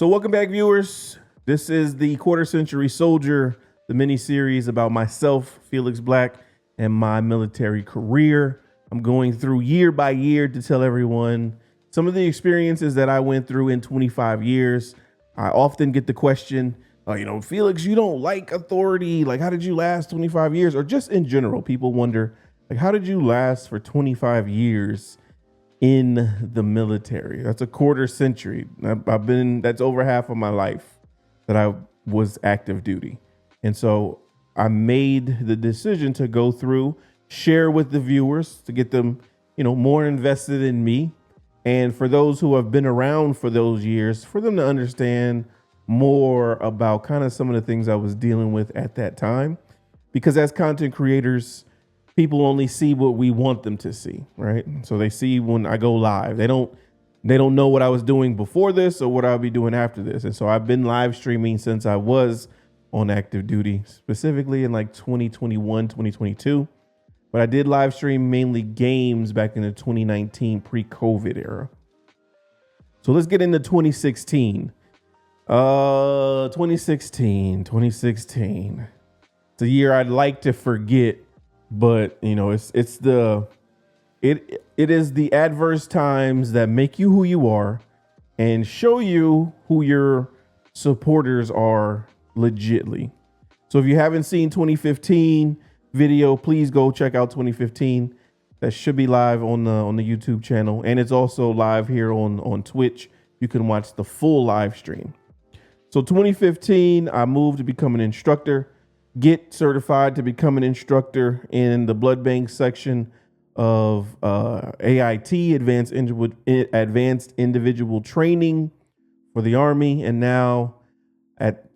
So welcome back, viewers. This is the Quarter Century Soldier, the mini series about myself, Felix Black, and my military career. I'm going through year by year to tell everyone some of the experiences that I went through in 25 years. I often get the question, Felix, you don't like authority. Like, how did you last 25 years? Or just in general, people wonder, like, how did you last for 25 years in the military? That's a quarter century. That's over half of my life that I was active duty. And so I made the decision to go through, share with the viewers to get them, more invested in me. And for those who have been around for those years, for them to understand more about kind of some of the things I was dealing with at that time. Because as content creators, people only see what we want them to see, right? So they see when I go live. They don't know what I was doing before this or what I'll be doing after this. And so I've been live streaming since I was on active duty, specifically in like 2021, 2022. But I did live stream mainly games back in the 2019 pre-COVID era. So let's get into 2016. 2016. It's a year I'd like to forget. But it is the adverse times that make you who you are and show you who your supporters are legitly. So if you haven't seen 2015 video, please go check out 2015. That should be live on the YouTube channel, and it's also live here on Twitch. You can watch the full live stream. So 2015, I moved to become an instructor. Get certified to become an instructor in the blood bank section of AIT, Advanced Individual Training for the Army. And now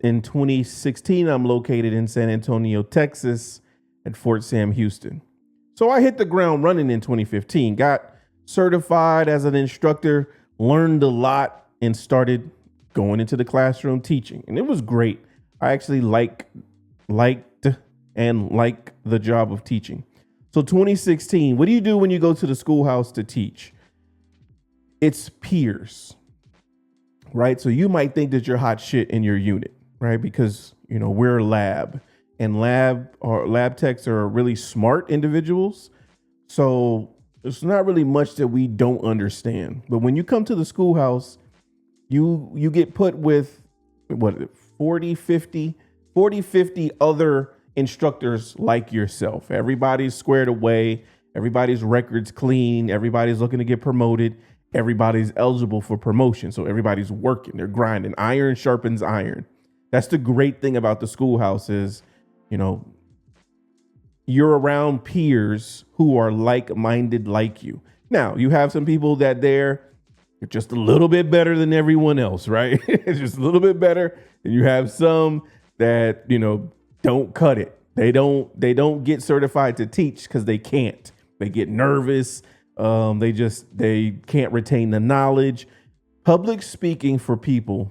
in 2016, I'm located in San Antonio, Texas at Fort Sam Houston. So I hit the ground running in 2015, got certified as an instructor, learned a lot, and started going into the classroom teaching. And it was great. I actually liked the job of teaching. So 2016, what do you do when you go to the schoolhouse to teach? It's peers, right? So you might think that you're hot shit in your unit, right? Because, we're a lab, and lab techs are really smart individuals. So there's not really much that we don't understand. But when you come to the schoolhouse, you get put with 40, 50 other instructors like yourself. Everybody's squared away. Everybody's records clean. Everybody's looking to get promoted. Everybody's eligible for promotion. So everybody's working. They're grinding. Iron sharpens iron. That's the great thing about the schoolhouse is, you're around peers who are like-minded like you. Now, you have some people that they're just a little bit better than everyone else, right? It's just a little bit better. And you have some that, don't cut it. They don't get certified to teach because they can't. They get nervous. They can't retain the knowledge. Public speaking for people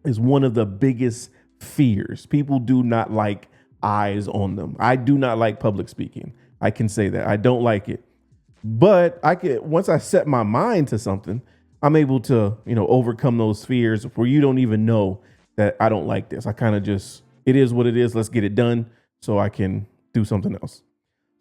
is one of the biggest fears. People do not like eyes on them. I do not like public speaking. I can say that. I don't like it. But once I set my mind to something, I'm able to, overcome those fears where you don't even know that I don't like this. I kind of just, it is what it is. Let's get it done so I can do something else.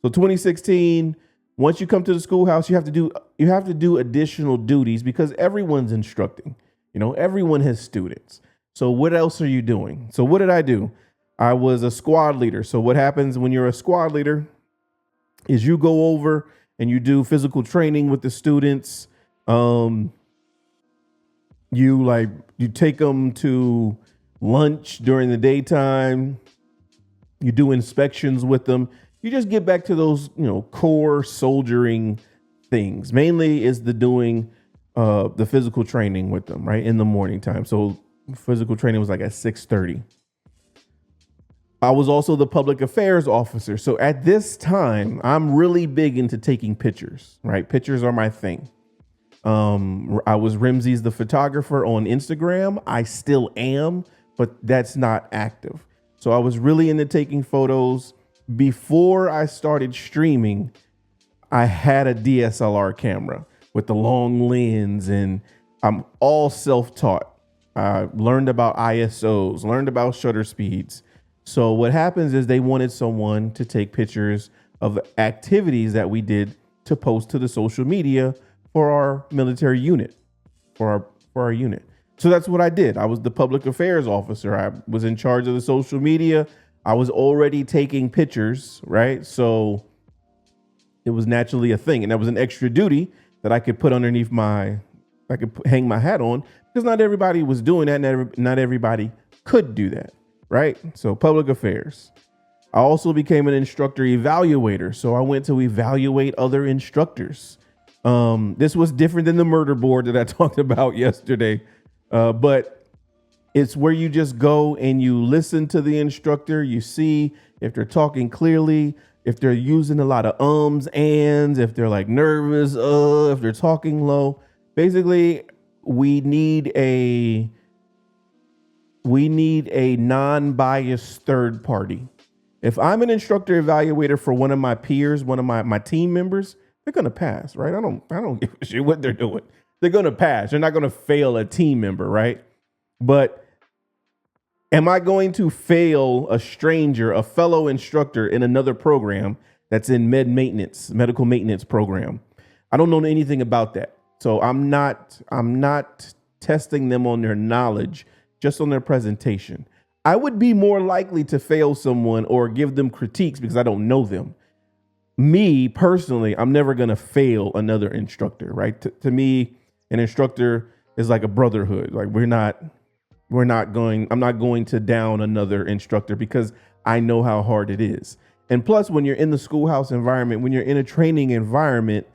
So 2016, once you come to the schoolhouse, you have to do additional duties because everyone's instructing. Everyone has students. So what else are you doing? So what did I do? I was a squad leader. So what happens when you're a squad leader is you go over and you do physical training with the students. You take them to lunch during the daytime. You do inspections with them. You just get back to those, core soldiering things. Mainly is the doing the physical training with them, right, in the morning time. So physical training was like at 6:30. I was also the public affairs officer. So at this time, I'm really big into taking pictures, right? Pictures are my thing. I was Rimsey's the photographer on Instagram. I still am, but that's not active. So I was really into taking photos. Before I started streaming, I had a DSLR camera with the long lens, and I'm all self-taught. I learned about ISOs, learned about shutter speeds. So what happens is they wanted someone to take pictures of activities that we did to post to the social media for our military unit, for our unit. So that's what I did. I was the public affairs officer. I was in charge of the social media. I was already taking pictures, right? So it was naturally a thing. And that was an extra duty that I could put underneath hang my hat on, because not everybody was doing that. Not everybody could do that, right? So public affairs. I also became an instructor evaluator. So I went to evaluate other instructors. This was different than the murder board that I talked about yesterday. But it's where you just go and you listen to the instructor. You see if they're talking clearly, if they're using a lot of ums, ands, if they're like nervous, if they're talking low. Basically, we need a non-biased third party. If I'm an instructor evaluator for one of my peers, one of my team members, they're gonna pass, right? I don't give a shit what they're doing. They're gonna pass. They're not gonna fail a team member, right? But am I going to fail a stranger, a fellow instructor in another program that's in medical maintenance program? I don't know anything about that. So I'm not testing them on their knowledge, just on their presentation. I would be more likely to fail someone or give them critiques because I don't know them. Me personally, I'm never going to fail another instructor, right? To me, an instructor is like a brotherhood. Like I'm not going to down another instructor because I know how hard it is. And plus, when you're in the schoolhouse environment, when you're in a training environment,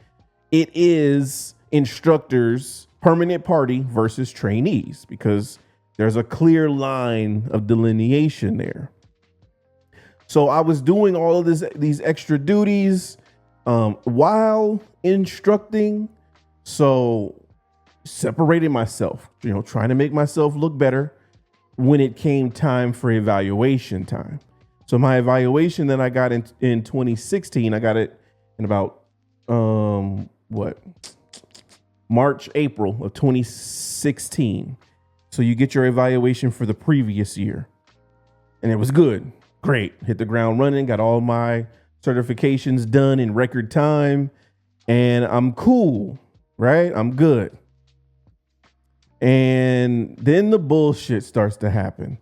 it is instructors, permanent party versus trainees, because there's a clear line of delineation there. So I was doing all of these extra duties while instructing. So separating myself, trying to make myself look better when it came time for evaluation time. So my evaluation that I got in 2016, I got it in about March, April of 2016. So you get your evaluation for the previous year. And it was good. Great. Hit the ground running, got all my certifications done in record time. And I'm cool, right? I'm good. And then the bullshit starts to happen.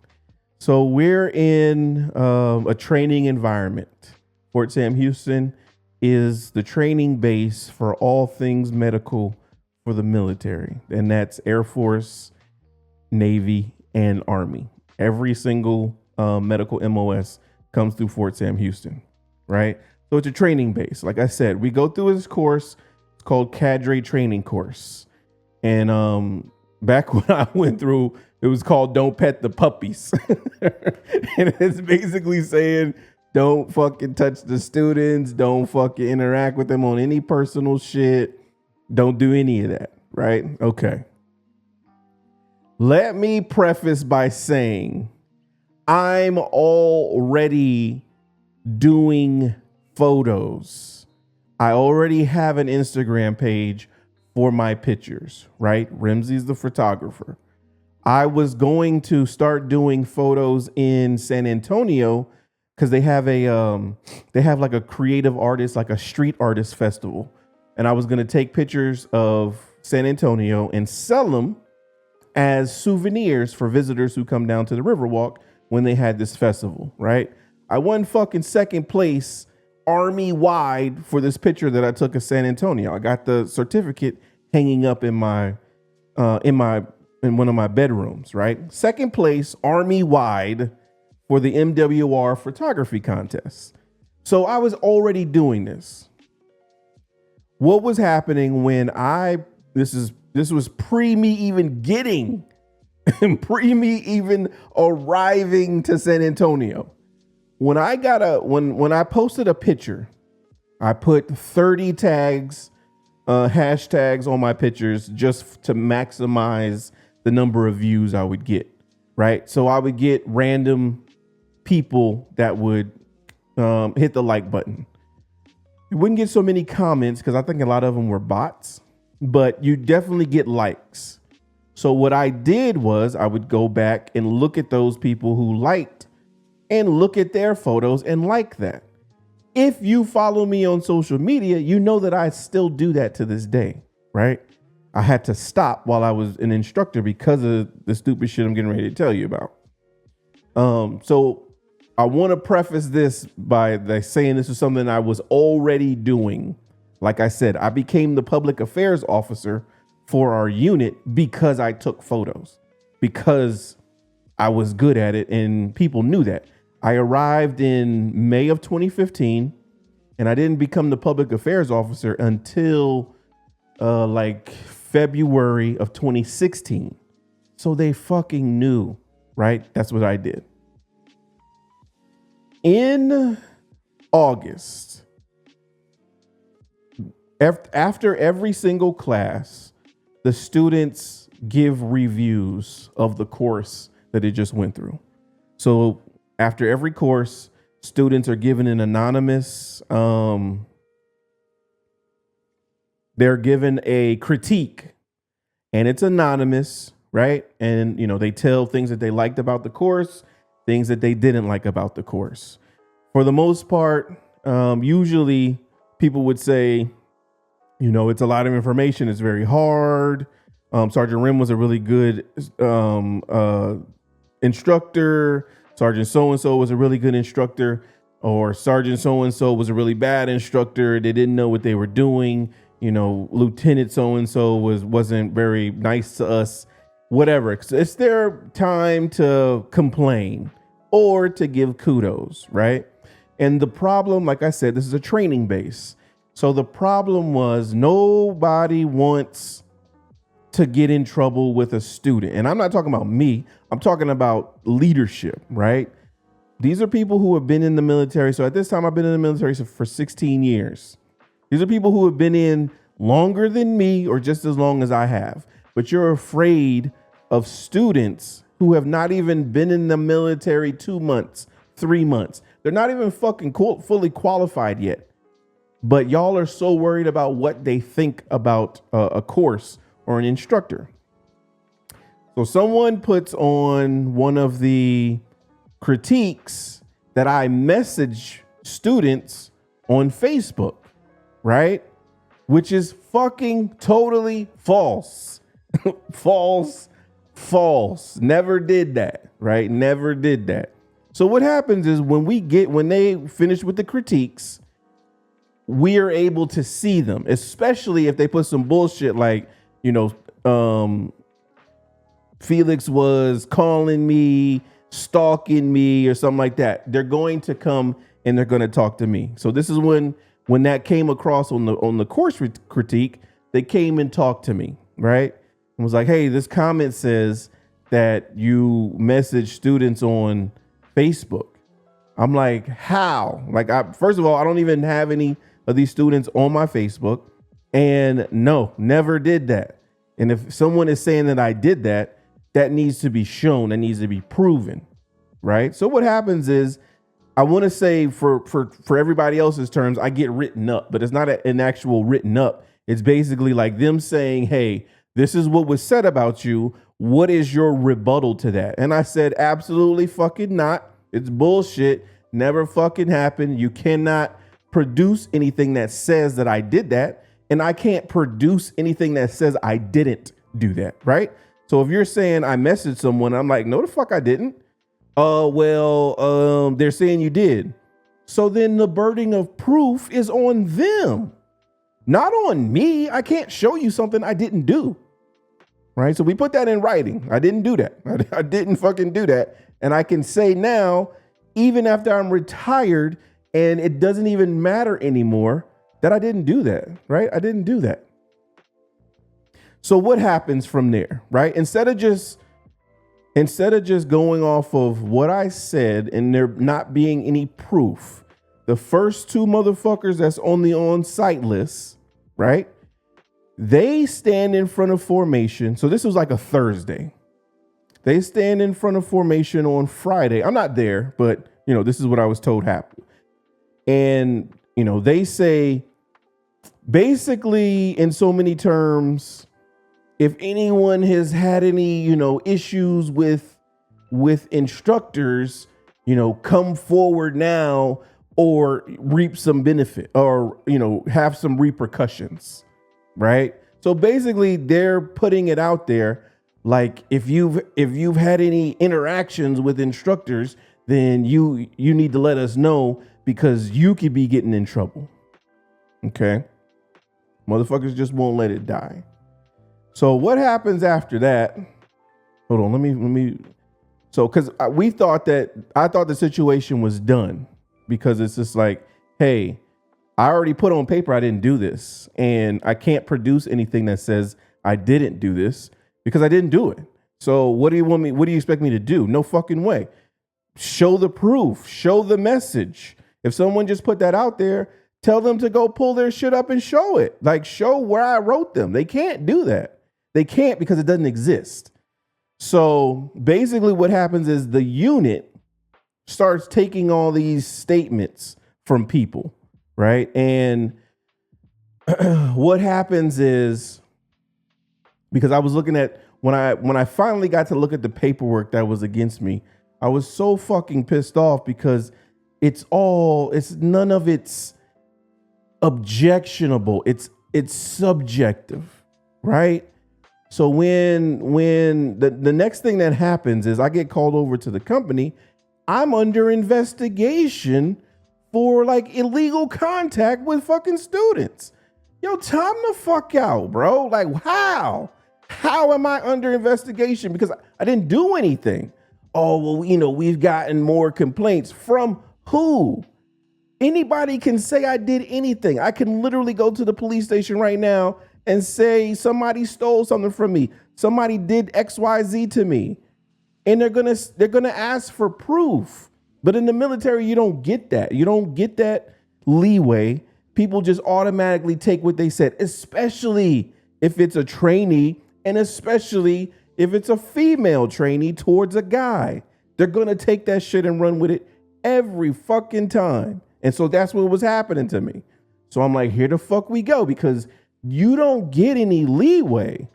So we're in a training environment. Fort Sam Houston is the training base for all things medical for the military. And that's Air Force, Navy, and Army. Every single medical MOS comes through Fort Sam Houston, right? So it's a training base. Like I said, we go through this course. It's called Cadre Training Course. And back when I went through, it was called Don't Pet the Puppies. And it's basically saying, don't fucking touch the students. Don't fucking interact with them on any personal shit. Don't do any of that, right? Okay. Let me preface by saying I'm already doing photos. I already have an Instagram page for my pictures, right? Ramsey's the photographer. I was going to start doing photos in San Antonio because they have like a creative artist, like a street artist festival. And I was going to take pictures of San Antonio and sell them as souvenirs for visitors who come down to the Riverwalk when they had this festival, right? I won fucking second place Army wide for this picture that I took of San Antonio. I got the certificate hanging up in one of my bedrooms, right? Second place Army wide for the MWR photography contest. So I was already doing this. What was happening when this was pre me even getting pre me even arriving to San Antonio. When I posted a picture, I put 30 tags, hashtags on my pictures just to maximize the number of views I would get, right? So I would get random people that would hit the like button. You wouldn't get so many comments because I think a lot of them were bots, but you definitely get likes. So what I did was I would go back and look at those people who liked and look at their photos and like that. If you follow me on social media, you know that I still do that to this day, right? I had to stop while I was an instructor because of the stupid shit I'm getting ready to tell you about. So I want to preface this by saying this is something I was already doing. Like I said, I became the public affairs officer for our unit because I took photos, because I was good at it and people knew that. I arrived in May of 2015 and I didn't become the public affairs officer until like February of 2016. So they fucking knew, right? That's what I did. In August, after every single class, the students give reviews of the course that it just went through. So after every course, students are given an anonymous, they're given a critique and it's anonymous, right? And, you know, they tell things that they liked about the course, things that they didn't like about the course. For the most part, usually people would say, you know, it's a lot of information. It's very hard. Sergeant Rim was a really good instructor. Sergeant so-and-so was a really good instructor, or Sergeant so-and-so was a really bad instructor. They didn't know what they were doing. You know, Lieutenant so-and-so wasn't very nice to us, whatever. It's their time to complain or to give kudos, right? And the problem, like I said, this is a training base. So the problem was nobody wants to get in trouble with a student. And I'm not talking about me. I'm talking about leadership, right? These are people who have been in the military. So at this time, I've been in the military for 16 years. These are people who have been in longer than me or just as long as I have. But you're afraid of students who have not even been in the military 2 months, 3 months. They're not even fucking fully qualified yet. But y'all are so worried about what they think about a course or an instructor. So someone puts on one of the critiques that I message students on Facebook, right? Which is fucking totally false. False. Never did that, right? Never did that. So what happens is when they finish with the critiques, we are able to see them, especially if they put some bullshit like, you know, Felix was calling me, stalking me or something like that. They're going to come and they're going to talk to me. So this is when that came across on the course critique, they came and talked to me, right? And was like, hey, this comment says that you message students on Facebook. I'm like, how? Like, first of all, I don't even have any of these students on my Facebook. And no, never did that. And if someone is saying that I did that, that needs to be shown. That needs to be proven, right? So what happens is, I want to say for everybody else's terms, I get written up, but it's not an actual written up. It's basically like them saying, hey, this is what was said about you. What is your rebuttal to that? And I said, absolutely fucking not. It's bullshit. Never fucking happened. You cannot produce anything that says that I did that. And I can't produce anything that says I didn't do that, right? So if you're saying I messaged someone, I'm like, no, the fuck I didn't. They're saying you did. So then the burden of proof is on them, not on me. I can't show you something I didn't do, right? So we put that in writing. I didn't do that. I didn't fucking do that. And I can say now, even after I'm retired and it doesn't even matter anymore, that I didn't do that, right? I didn't do that. So what happens from there, right? Instead of just going off of what I said and there not being any proof, the first two motherfuckers that's on the on-site list, right? They stand in front of formation. So this was like a Thursday. They stand in front of formation on Friday. I'm not there, but you know, this is what I was told happened. And, you know, they say basically in so many terms, if anyone has had any, issues with instructors, come forward now or reap some benefit or, have some repercussions, right? So basically they're putting it out there. Like if you've had any interactions with instructors, then you need to let us know because you could be getting in trouble. Okay. Motherfuckers just won't let it die. So what happens after that? Hold on, let me. So, because I thought the situation was done because it's just like, hey, I already put on paper I didn't do this, and I can't produce anything that says I didn't do this because I didn't do it. So, what do you want me? What do you expect me to do? No fucking way. Show the proof. Show the message. If someone just put that out there, tell them to go pull their shit up and show it. Like, show where I wrote them. They can't do that. They can't because it doesn't exist. So basically what happens is the unit starts taking all these statements from people, right? And what happens is, because I was looking at, when I finally got to look at the paperwork that was against me, I was so fucking pissed off because it's none of it's objectionable. It's subjective, right? So when the next thing that happens is I get called over to the company, I'm under investigation for like illegal contact with fucking students. Yo, time the fuck out, bro. Like how am I under investigation? Because I didn't do anything. Oh, well, we've gotten more complaints from who? Anybody can say I did anything. I can literally go to the police station right now and say somebody stole something from me. Somebody did XYZ to me. And they're gonna ask for proof. But in the military, you don't get that. You don't get that leeway. People just automatically take what they said, especially if it's a trainee and especially if it's a female trainee towards a guy. They're gonna take that shit and run with it every fucking time. And so that's what was happening to me. So I'm like, here the fuck we go, because you don't get any leeway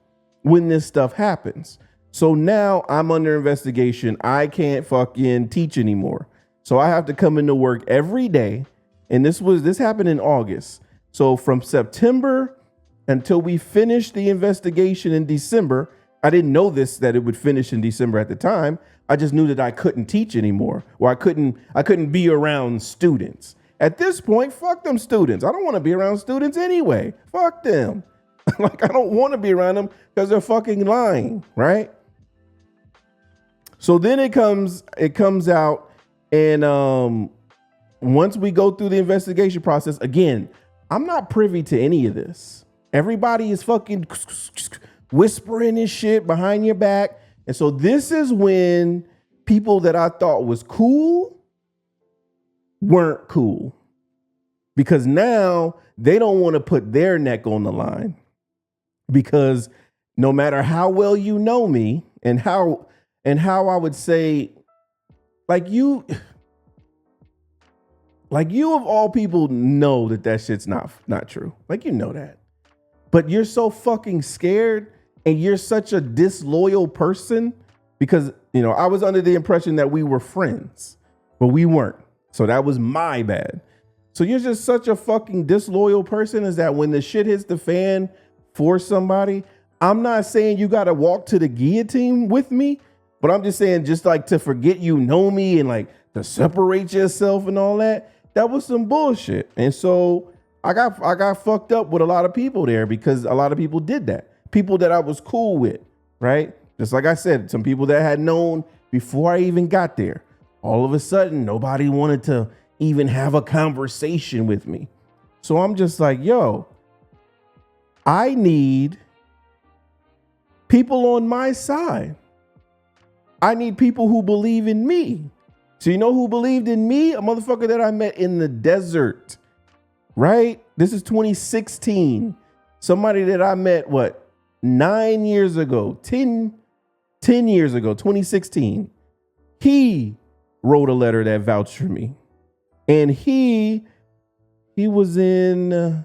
when this stuff happens. So now I'm under investigation. I can't fucking teach anymore. So I have to come into work every day. And this happened in August. So from September until we finished the investigation in December, I didn't know that it would finish in December at the time. I just knew that I couldn't teach anymore, or I couldn't be around students. At this point, fuck them students. I don't want to be around students anyway. Fuck them. Like, I don't want to be around them because they're fucking lying, right? So then it comes out, and once we go through the investigation process, again, I'm not privy to any of this. Everybody is fucking whispering and shit behind your back. And so this is when people that I thought was cool weren't cool, because now they don't want to put their neck on the line, because no matter how well you know me and how I would say, like you of all people know that shit's not true. Like, you know that, but you're so fucking scared and you're such a disloyal person because, I was under the impression that we were friends, but we weren't. So that was my bad. So you're just such a fucking disloyal person, is that when the shit hits the fan for somebody, I'm not saying you got to walk to the guillotine with me, but I'm just saying, just like to forget you know me and like to separate yourself and all that, that was some bullshit. And so I got fucked up with a lot of people there because a lot of people did that. People that I was cool with, right? Just like I said, some people that I had known before I even got there. All of a sudden, nobody wanted to even have a conversation with me. So I'm just like, yo, I need people on my side. I need people who believe in me. So you know who believed in me? A motherfucker that I met in the desert, right? This is 2016. Somebody that I met, 9 years ago, 10 years ago, 2016. He wrote a letter that vouched for me. And he was in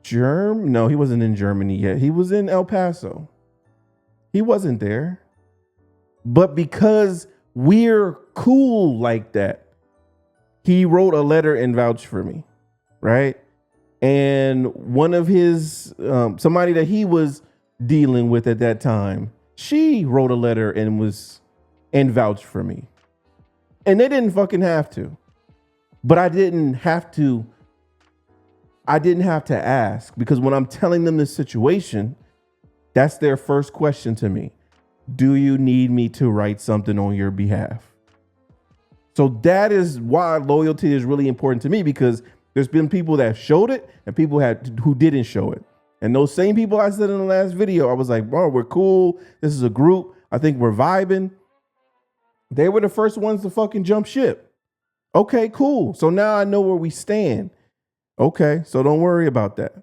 Germany. No, he wasn't in Germany yet. He was in El Paso. He wasn't there. But because we're cool like that, he wrote a letter and vouched for me, right? And one of his, somebody that he was dealing with at that time, she wrote a letter and vouched for me. And they didn't fucking have to. But I didn't have to ask, because when I'm telling them this situation, that's their first question to me. Do you need me to write something on your behalf? So that is why loyalty is really important to me, because there's been people that showed it and people who didn't show it. And those same people I said in the last video, I was like, bro, we're cool. This is a group. I think we're vibing. They were the first ones to fucking jump ship. Okay, cool. So now I know where we stand. Okay, so don't worry about that.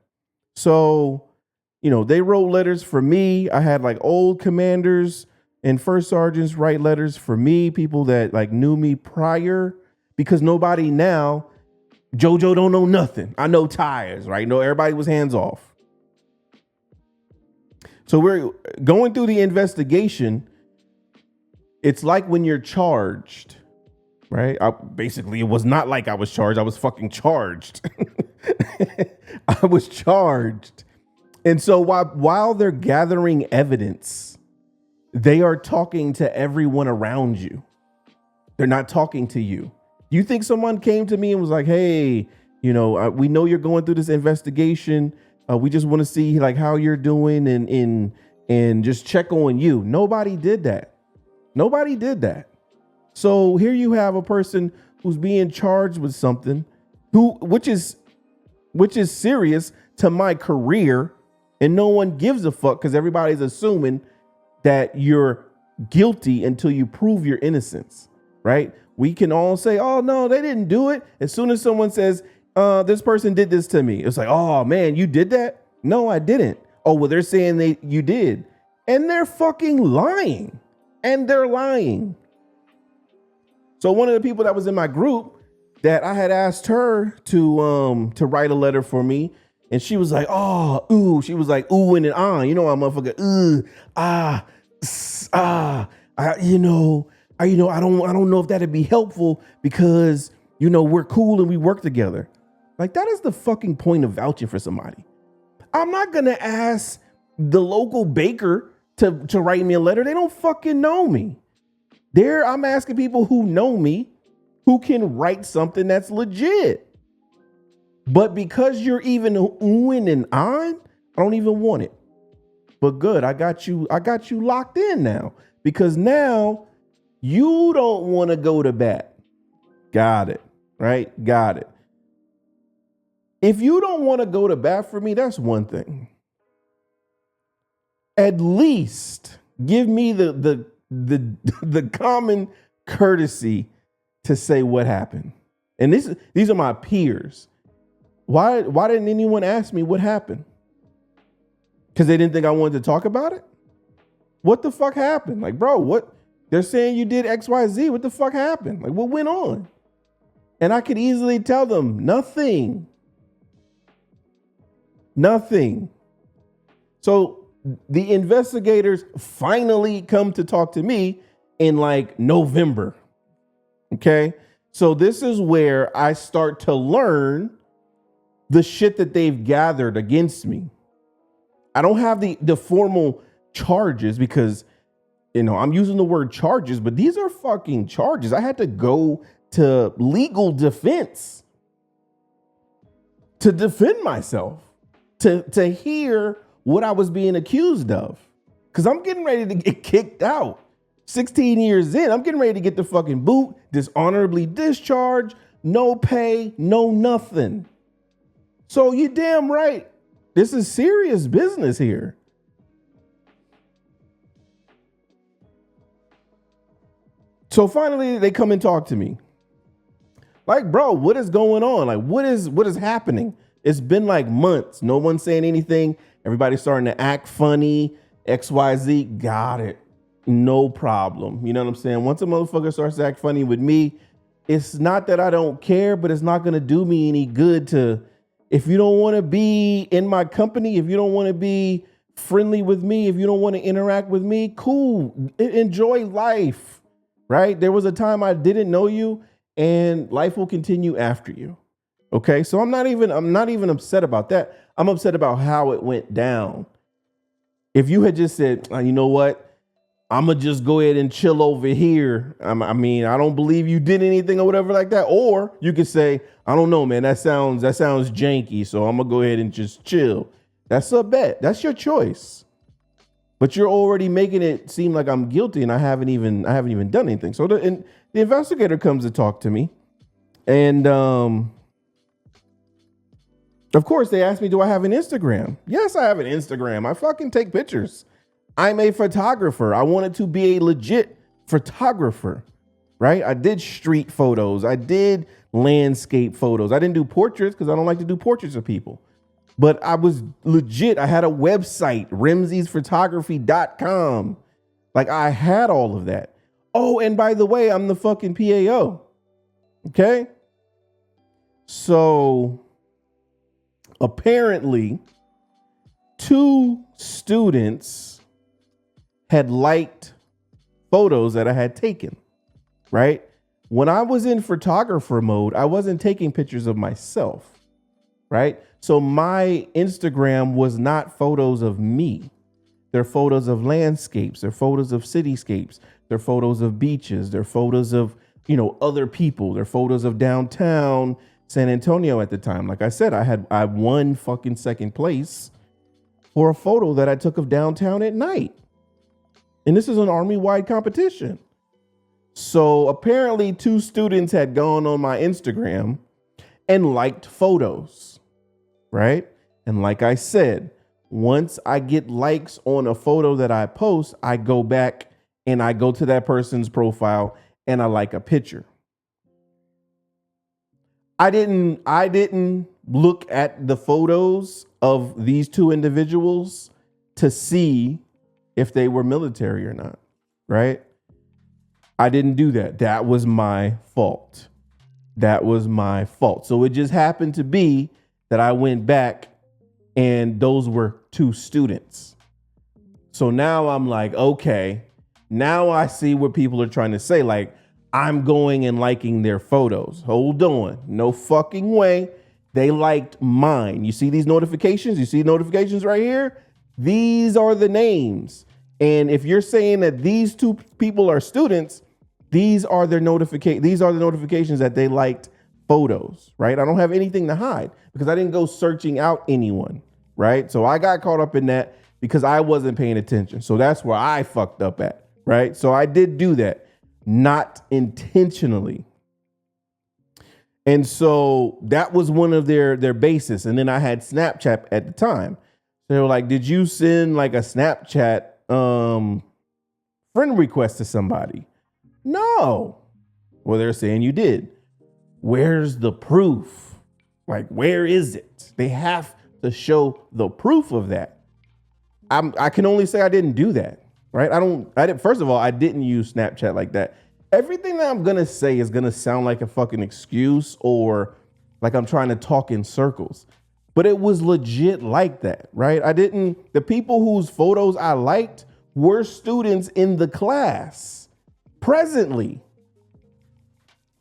So, they wrote letters for me. I had like old commanders and first sergeants write letters for me, people that like knew me prior, because nobody now, JoJo don't know nothing. I know tires, right? No, everybody was hands off. So we're going through the investigation. It's like when you're charged, right? Basically, it was not like I was charged. I was fucking charged. I was charged. And so while they're gathering evidence, they are talking to everyone around you. They're not talking to you. You think someone came to me and was like, hey, we know you're going through this investigation. We just want to see like how you're doing and just check on you. Nobody did that. Nobody did that. So here you have a person who's being charged with something which is serious to my career, and no one gives a fuck because everybody's assuming that you're guilty until you prove your innocence, right? We can all say, oh no, they didn't do it. As soon as someone says, this person did this to me, it's like, oh man, you did that? No, I didn't. Oh, well, they're saying you did. And they're fucking lying. And they're lying. So one of the people that was in my group that I had asked her to write a letter for me, and she was like, oh, ooh, she was like, ooh, and ah, I'm motherfucker, I don't know if that'd be helpful because, we're cool and we work together. Like, that is the fucking point of vouching for somebody. I'm not going to ask the local baker to write me a letter. They don't fucking know me. I'm asking people who know me, who can write something that's legit. But because you're even oohing and ahhing, I don't even want it. But good, I got you locked in now, because now you don't want to go to bat. Got it, right? Got it. If you don't want to go to bat for me, that's one thing. At least give me the common courtesy to say what happened. And these are my peers. Why didn't anyone ask me what happened? Because they didn't think I wanted to talk about it? What the fuck happened? Like, bro, what? They're saying you did XYZ. What the fuck happened? Like, what went on? And I could easily tell them nothing. Nothing. So the investigators finally come to talk to me in like November. Okay. So this is where I start to learn the shit that they've gathered against me. I don't have the formal charges because, I'm using the word charges, but these are fucking charges. I had to go to legal defense to defend myself, to hear what I was being accused of. Because I'm getting ready to get kicked out. 16 years in, I'm getting ready to get the fucking boot, dishonorably discharged, no pay, no nothing. So you damn right. This is serious business here. So finally they come and talk to me. Like, bro, what is going on? Like, what is happening? It's been like months. No one's saying anything. Everybody's starting to act funny. XYZ. Got it. No problem. You know what I'm saying? Once a motherfucker starts to act funny with me, it's not that I don't care, but it's not going to do me any good if you don't want to be in my company, if you don't want to be friendly with me, if you don't want to interact with me, cool. Enjoy life, right? There was a time I didn't know you, and life will continue after you. Okay, so I'm not even upset about that. I'm upset about how it went down. If you had just said, you know what, I'm gonna just go ahead and chill over here. I mean, I don't believe you did anything or whatever like that. Or you could say, I don't know, man, that sounds janky, so I'm gonna go ahead and just chill. That's a bet. That's your choice. But you're already making it seem like I'm guilty, and I haven't even done anything. So the investigator comes to talk to me, and of course, they asked me, do I have an Instagram? Yes, I have an Instagram. I fucking take pictures. I'm a photographer. I wanted to be a legit photographer, right? I did street photos. I did landscape photos. I didn't do portraits because I don't like to do portraits of people. But I was legit. I had a website, Rimsey'sPhotography.com. Like, I had all of that. Oh, and by the way, I'm the fucking PAO. Okay? So apparently, 2 students had liked photos that I had taken, right? When I was in photographer mode, I wasn't taking pictures of myself, right? So my Instagram was not photos of me. They're photos of landscapes. They're photos of cityscapes. They're photos of beaches. They're photos of, other people. They're photos of downtown San Antonio at the time. Like I said, I won fucking second place for a photo that I took of downtown at night. And this is an Army-wide competition. So apparently 2 students had gone on my Instagram and liked photos, right? And like I said, once I get likes on a photo that I post, I go back and I go to that person's profile and I like a picture. I didn't look at the photos of these 2 individuals to see if they were military or not, right? I didn't do that. That was my fault. So it just happened to be that I went back and those were 2 students. So now I'm like, okay, now I see what people are trying to say. Like, I'm going and liking their photos. Hold on. No fucking way. They liked mine. You see these notifications? You see notifications right here? These are the names. And if you're saying that these 2 people are students, these are the notifications that they liked photos, right? I don't have anything to hide because I didn't go searching out anyone, right? So I got caught up in that because I wasn't paying attention. So that's where I fucked up at, right? So I did do that, not intentionally. And so that was one of their bases. And then I had Snapchat at the time. They were like, did you send like a Snapchat friend request to somebody? No. Well, they're saying you did. Where's the proof? Like, where is it? They have to show the proof of that. I can only say I didn't do that, right? First of all, I didn't use Snapchat like that. Everything that I'm going to say is going to sound like a fucking excuse or like I'm trying to talk in circles. But it was legit like that, right? The people whose photos I liked were students in the class presently.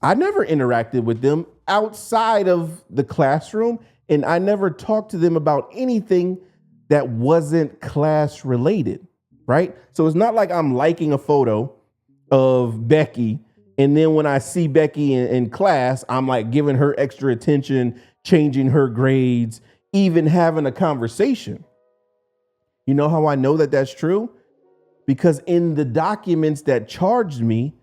I never interacted with them outside of the classroom, and I never talked to them about anything that wasn't class related, right? So it's not like I'm liking a photo of Becky, and then when I see Becky in class, I'm like giving her extra attention, changing her grades, even having a conversation. You know how I know that that's true? Because in the documents that charged me,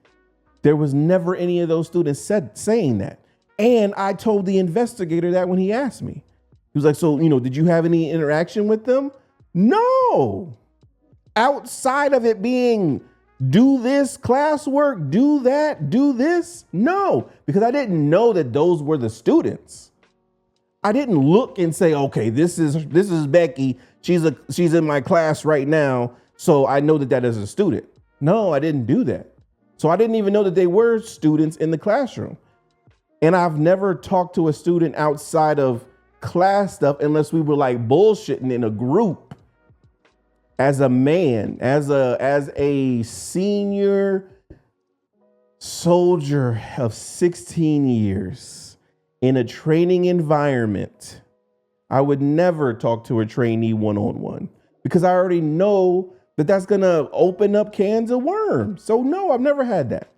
there was never any of those students saying that. And I told the investigator that when he asked me. He was like, so, did you have any interaction with them? No. Outside of it being, do this classwork, do that, do this? No, because I didn't know that those were the students. I didn't look and say, okay, this is Becky. She's in my class right now, so I know that is a student. No, I didn't do that. So I didn't even know that they were students in the classroom. And I've never talked to a student outside of class stuff unless we were like bullshitting in a group. as a man, as a senior soldier of 16 years in a training environment, I would never talk to a trainee one-on-one because I already know that that's going to open up cans of worms. So no, I've never had that.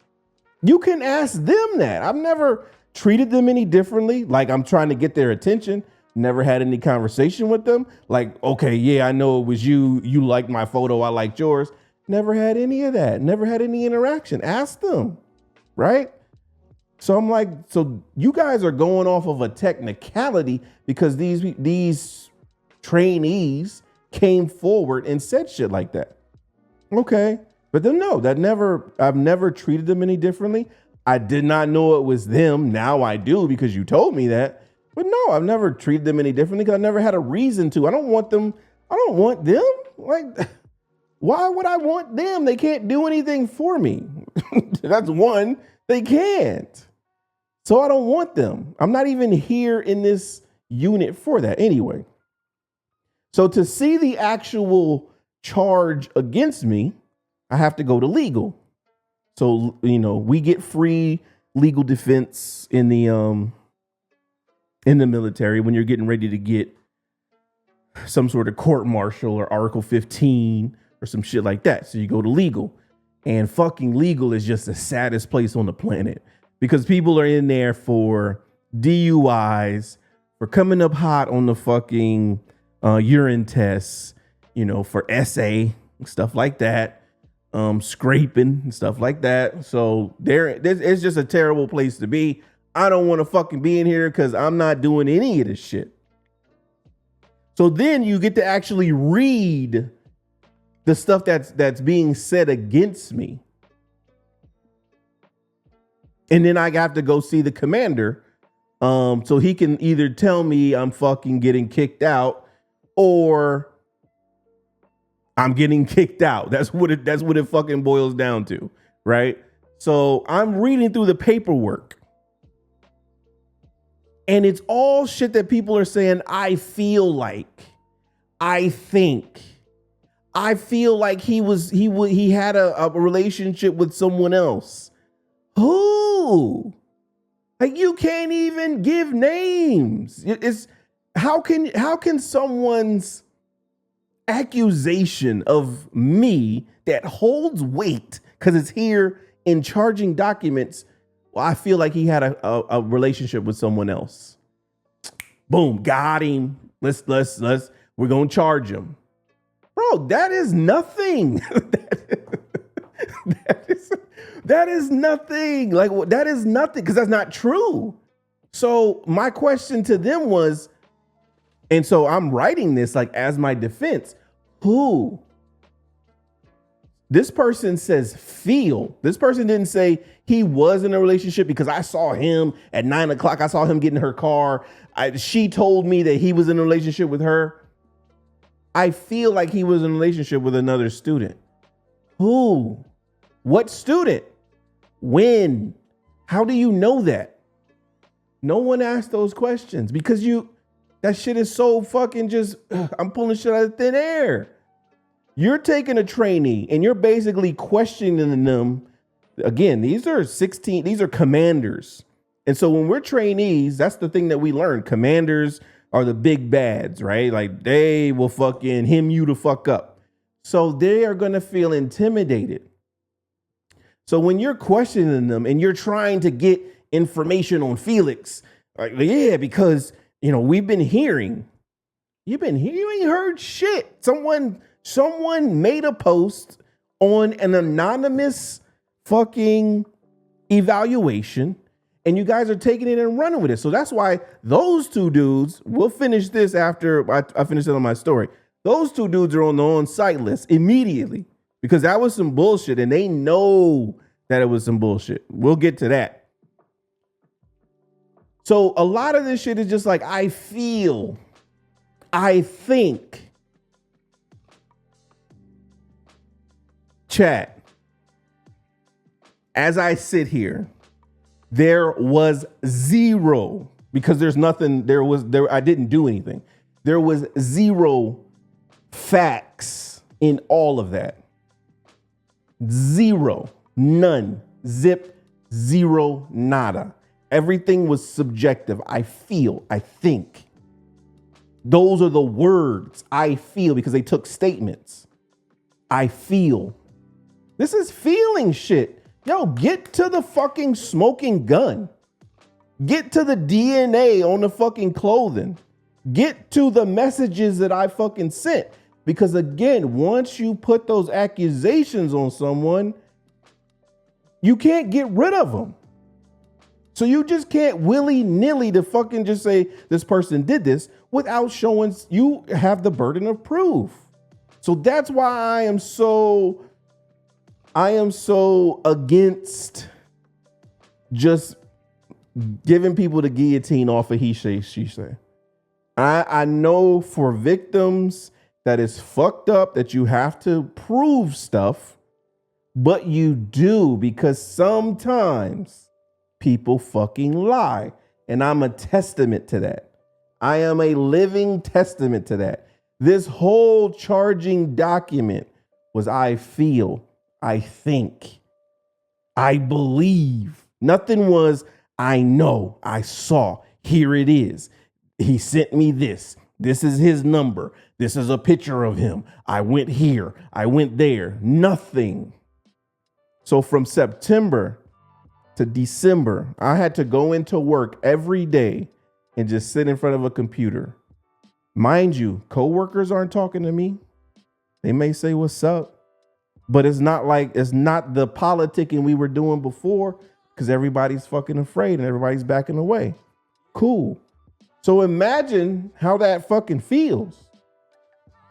You can ask them that. I've never treated them any differently. Like I'm trying to get their attention. Never had any conversation with them. Like, okay, yeah, I know it was you. You liked my photo. I liked yours. Never had any of that. Never had any interaction. Ask them, right? So I'm like, so you guys are going off of a technicality because these trainees came forward and said shit like that. Okay. But then no, I've never treated them any differently. I did not know it was them. Now I do because you told me that. But no, I've never treated them any differently because I never had a reason to. I don't want them. Like, why would I want them? They can't do anything for me. That's one. They can't. So I don't want them. I'm not even here in this unit for that anyway. So to see the actual charge against me, I have to go to legal. So, we get free legal defense in the military when you're getting ready to get some sort of court martial or Article 15 or some shit like that. So you go to legal, and fucking legal is just the saddest place on the planet because people are in there for DUIs, for coming up hot on the fucking urine tests, for essay, stuff like that. Scraping and stuff like that. So it's just a terrible place to be. I don't want to fucking be in here because I'm not doing any of this shit. So then you get to actually read the stuff that's being said against me. And then I have to go see the commander. So he can either tell me I'm fucking getting kicked out or I'm getting kicked out. That's what it fucking boils down to, right? So I'm reading through the paperwork. And it's all shit that people are saying, I feel like, I think. I feel like he had a relationship with someone else. Who? Like you can't even give names. It's how can someone's accusation of me that holds weight because it's here in charging documents. Well, I feel like he had a relationship with someone else. Boom, got him. We're gonna charge him, bro. That is nothing. that is nothing. Like that is nothing because that's not true. So my question to them was, and so I'm writing this like as my defense. Who? This person says feel. This person didn't say he was in a relationship because I saw him at 9 o'clock. I saw him get in her car. She told me that he was in a relationship with her. I feel like he was in a relationship with another student. Who? What student? When? How do you know that? No one asked those questions because that shit is so fucking just, I'm pulling shit out of thin air. You're taking a trainee and you're basically questioning them. Again, these are commanders. And so when we're trainees, that's the thing that we learn. Commanders are the big bads, right? Like they will fucking hem you to fuck up. So they are going to feel intimidated. So when you're questioning them and you're trying to get information on Felix, like, yeah, because we've been hearing. You ain't heard shit. Someone made a post on an anonymous fucking evaluation, and you guys are taking it and running with it. So that's why those two dudes, we'll finish this after I finish it on my story. Those two dudes are on the on-site list immediately because that was some bullshit, and they know that it was some bullshit. We'll get to that. So a lot of this shit is just like, I feel, I think. Chat, as I sit here, there was zero, because there's nothing, I didn't do anything. There was zero facts in all of that. Zero, none, zip, zero, nada. Everything was subjective. I feel, I think. Those are the words, I feel, because they took statements. I feel. This is feeling shit. Yo, get to the fucking smoking gun. Get to the DNA on the fucking clothing. Get to the messages that I fucking sent. Because again, once you put those accusations on someone, you can't get rid of them. So you just can't willy-nilly to fucking just say this person did this without showing you have the burden of proof. So that's why I am so against just giving people the guillotine off of he say, she say. I know for victims that is fucked up that you have to prove stuff, but you do because sometimes people fucking lie. And I'm a testament to that. I am a living testament to that. This whole charging document was I feel, I think, I believe. Nothing was I know, I saw, here it is. He sent me this. This is his number. This is a picture of him. I went here. I went there. Nothing. So from September to December, I had to go into work every day and just sit in front of a computer. Mind you, coworkers aren't talking to me. They may say, what's up? But it's not the politicking we were doing before because everybody's fucking afraid and everybody's backing away. Cool. So imagine how that fucking feels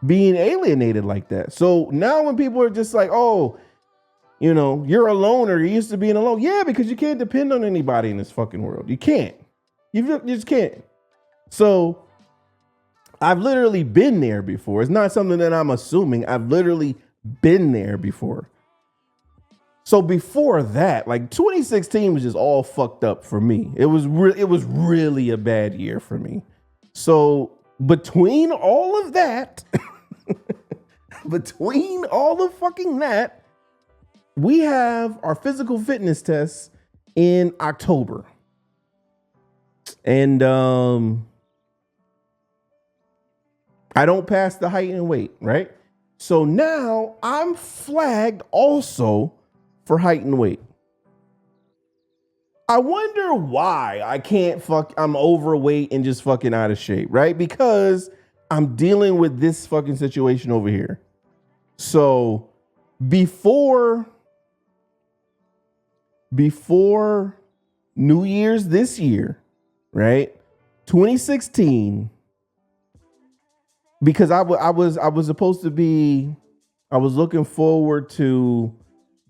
being alienated like that. So now when people are just like, oh, you know, you're a loner. You're used to being alone. Yeah, because you can't depend on anybody in this fucking world. You can't. You just can't. So I've literally been there before. It's not something that I'm assuming. I've literally been there before. So before that, like 2016 was just all fucked up for me. It was really a bad year for me. So between all of that, between all of fucking that, we have our physical fitness tests in October. And I don't pass the height and weight, right? So now I'm flagged also for height and weight. I wonder why I'm overweight and just fucking out of shape, right? Because I'm dealing with this fucking situation over here. So before New Year's this year, right? 2016, because I was supposed to be, I was looking forward to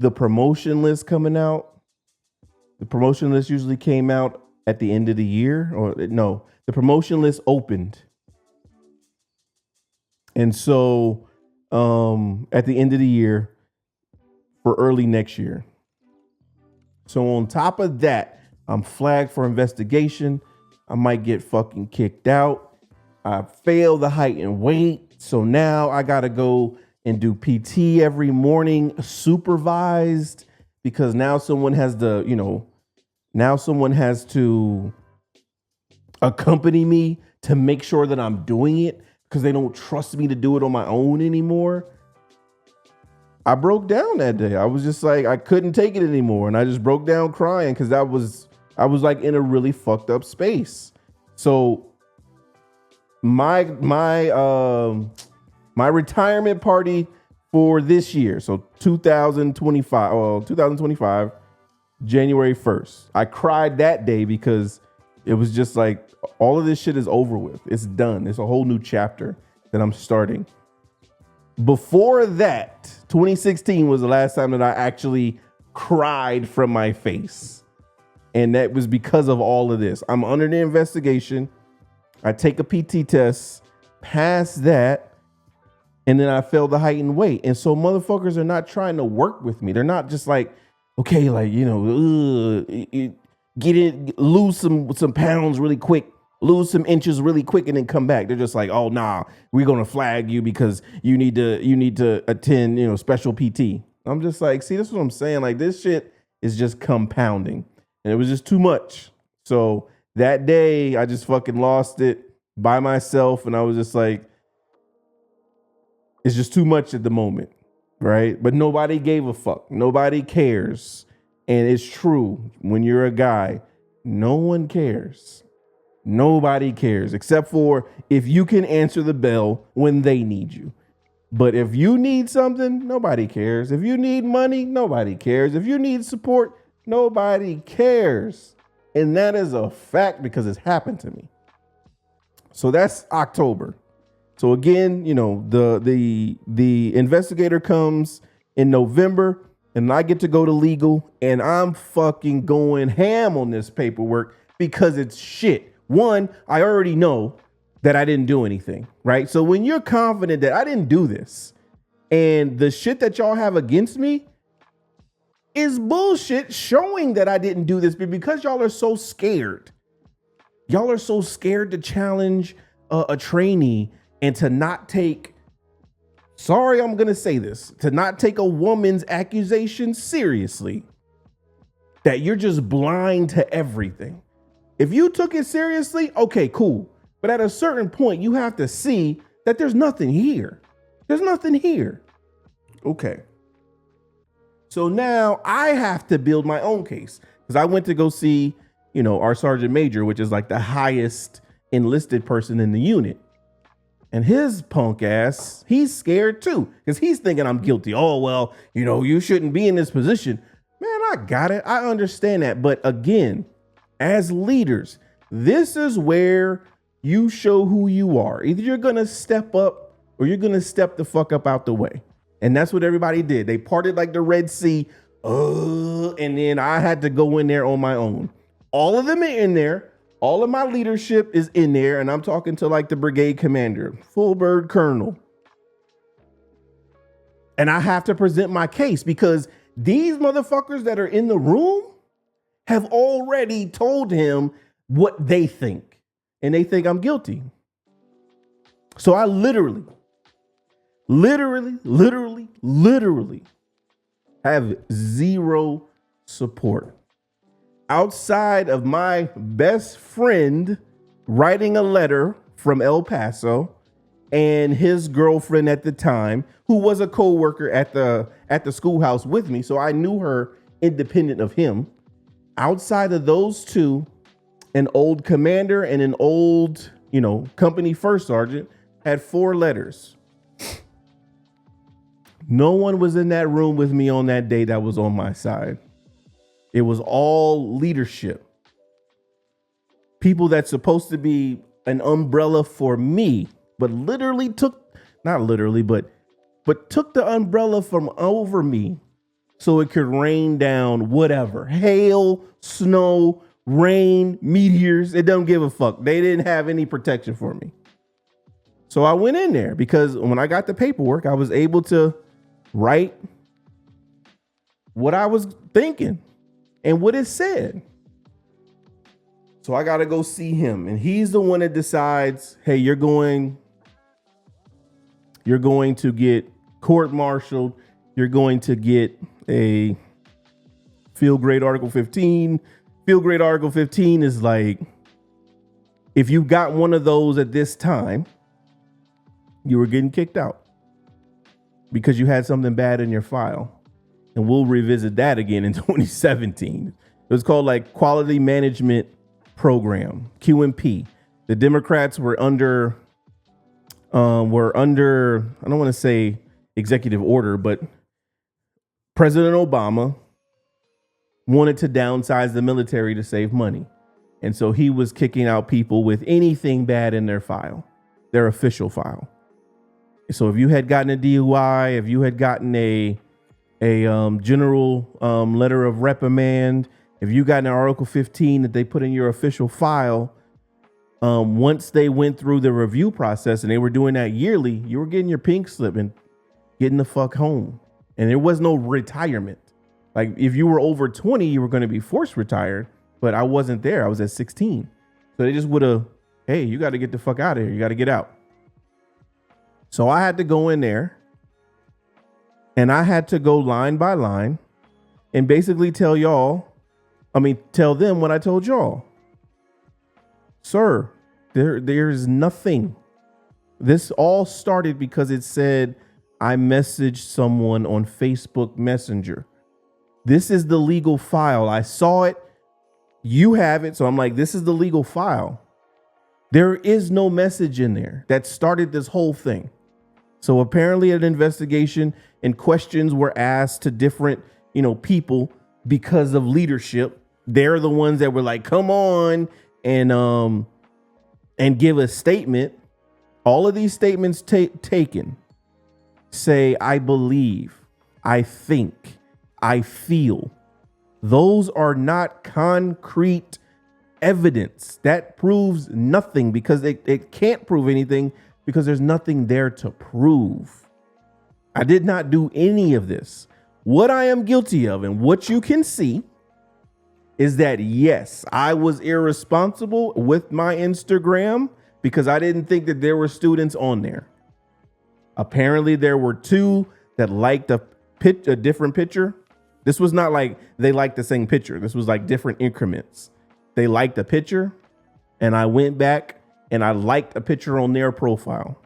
the promotion list coming out. The promotion list usually came out at the end of the year, or no, the promotion list opened. And so at the end of the year for early next year. So on top of that, I'm flagged for investigation. I might get fucking kicked out. I failed the height and weight. So now I got to go and do PT every morning, supervised, because now someone has to accompany me to make sure that I'm doing it because they don't trust me to do it on my own anymore. I broke down that day. I was just like, I couldn't take it anymore. And I just broke down crying because I was like in a really fucked up space. So my retirement party for this year, so 2025, January 1st. I cried that day because it was just like, all of this shit is over with. It's done. It's a whole new chapter that I'm starting. Before that, 2016 was the last time that I actually cried from my face. And that was because of all of this. I'm under the investigation. I take a PT test, pass that, and then I fail the height and weight. And so motherfuckers are not trying to work with me. They're not just like, okay, like, you know, get it, lose some pounds really quick lose some inches really quick and then come back. They're just like, oh nah, we're gonna flag you because you need to attend, special PT. I'm just like, see, this is what I'm saying. Like, this shit is just compounding. And it was just too much. So that day I just fucking lost it by myself. And I was just like, it's just too much at the moment. Right. But nobody gave a fuck. Nobody cares. And it's true. When you're a guy, no one cares. Nobody cares except for if you can answer the bell when they need you. But if you need something, nobody cares. If you need money, nobody cares. If you need support, nobody cares. And that is a fact because it's happened to me. So that's October. So again, the investigator comes in November and I get to go to legal and I'm fucking going ham on this paperwork because it's shit. One, I already know that I didn't do anything, right? So when you're confident that I didn't do this and the shit that y'all have against me is bullshit showing that I didn't do this, but because y'all are so scared to challenge a trainee and to not take, sorry, I'm going to say this, to not take a woman's accusation seriously, that you're just blind to everything. If you took it seriously, okay, cool. But at a certain point, you have to see that there's nothing here. There's nothing here. Okay. So now I have to build my own case because I went to go see, our sergeant major, which is like the highest enlisted person in the unit. And his punk ass, he's scared too because he's thinking I'm guilty. Oh, well, you shouldn't be in this position. Man, I got it. I understand that. But again, as leaders, this is where you show who you are. Either you're going to step up or you're going to step the fuck up out the way. And that's what everybody did. They parted like the Red Sea. And then I had to go in there on my own. All of them are in there. All of my leadership is in there. And I'm talking to like the brigade commander, full bird colonel. And I have to present my case because these motherfuckers that are in the room have already told him what they think. And they think I'm guilty. So I literally have zero support outside of my best friend writing a letter from El Paso and his girlfriend at the time, who was a co-worker at the schoolhouse with me. So I knew her independent of him. Outside of those two, an old commander and an old, company first sergeant had 4 letters. No one was in that room with me on that day that was on my side. It was all leadership. People that's supposed to be an umbrella for me, but literally took, not literally, but took the umbrella from over me so it could rain down whatever, hail, snow, rain, meteors. It don't give a fuck. They didn't have any protection for me. So I went in there because when I got the paperwork, I was able to write what I was thinking and what it said. So I got to go see him. And he's the one that decides, hey, you're going to get court-martialed. You're going to get a field grade Article 15. Field grade Article 15 is like, if you got one of those at this time, you were getting kicked out because you had something bad in your file. And we'll revisit that again in 2017. It was called like Quality Management Program, QMP. The Democrats were under, I don't want to say executive order, but President Obama wanted to downsize the military to save money. And so he was kicking out people with anything bad in their file, their official file. So if you had gotten a DUI, if you had gotten a general letter of reprimand, if you got an Article 15 that they put in your official file, once they went through the review process and they were doing that yearly, you were getting your pink slip and getting the fuck home. And there was no retirement. Like if you were over 20, you were going to be forced retired, but I wasn't there. I was at 16. So they just would have hey, you got to get the fuck out of here. You got to get out. So I had to go in there and I had to go line by line and basically tell them what I told y'all. Sir, there's nothing. This all started because it said I messaged someone on Facebook Messenger. This is the legal file. I saw it. You have it. So I'm like, this is the legal file. There is no message in there that started this whole thing. So apparently an investigation and questions were asked to different, people because of leadership. They're the ones that were like, come on and give a statement. All of these statements taken say, I believe, I think, I feel. Those are not concrete evidence. That proves nothing because it can't prove anything because there's nothing there to prove. I did not do any of this. What I am guilty of and what you can see is that, yes, I was irresponsible with my Instagram because I didn't think that there were students on there. Apparently there were 2 that liked a different picture. This was not like they liked the same picture. This was like different increments. They liked a picture and I went back and I liked a picture on their profile.